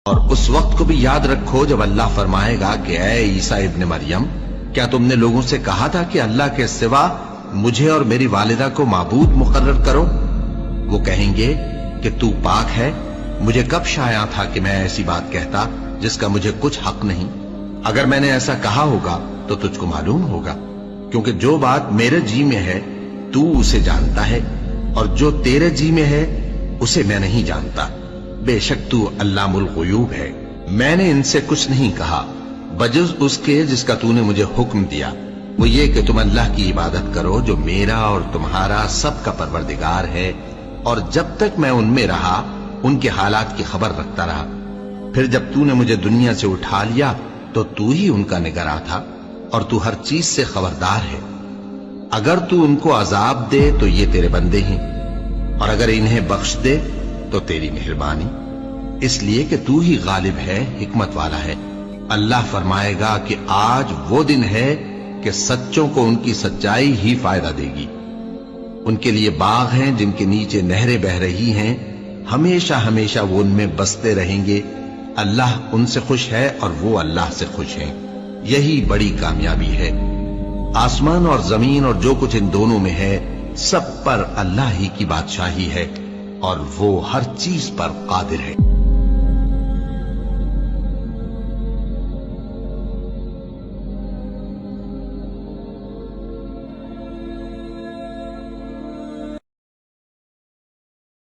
اور اس वक्त को भी याद रखो जब अल्लाह फरमाएगा कि ऐ ईसा इब्न मरियम, क्या तुमने लोगों से कहा था कि अल्लाह के सिवा मुझे और मेरी वालिदा को माबूद मुकर्रर करो? वो कहेंगे कि तू पाक है, मुझे कब शाया था कि मैं ऐसी बात कहता जिसका मुझे कुछ हक नहीं। अगर मैंने ऐसा कहा होगा तो तुझको मालूम होगा, क्योंकि जो बात मेरे जी में है तू उसे जानता है, और जो तेरे जी में है उसे मैं नहीं जानता। बेशक तू अल्लामुल गुयूब है। मैंने इनसे कुछ नहीं कहा बजुज़ उसके जिसका तूने मुझे हुक्म दिया, वो ये कि तुम अल्लाह की इबादत करो जो मेरा और तुम्हारा सबका परवरदिगार है, और जब तक मैं उनमें रहा उनके हालात की खबर रखता रहा। फिर जब तूने मुझे दुनिया से उठा लिया तो तू ही उनका निगरां था, और तू हर चीज से खबरदार है। अगर तू उनको अजाब दे तो ये तेरे बंदे हैं, और अगर इन्हें बख्श दे तो तेरी मेहरबानी, इसलिए कि तू ही गालिब है, हिकमत वाला है। अल्लाह फरमाएगा कि आज वो दिन है कि सच्चों को उनकी सच्चाई ही फायदा देगी। उनके लिए बाग हैं जिनके नीचे नहरें बह रही हैं, हमेशा हमेशा वो उनमें बसते रहेंगे। अल्लाह उनसे खुश है और वो अल्लाह से खुश हैं। यही बड़ी कामयाबी है। आसमान और जमीन और जो कुछ इन दोनों में है, सब पर अल्लाह ही की बादशाही है, और वो हर चीज पर कादिर है।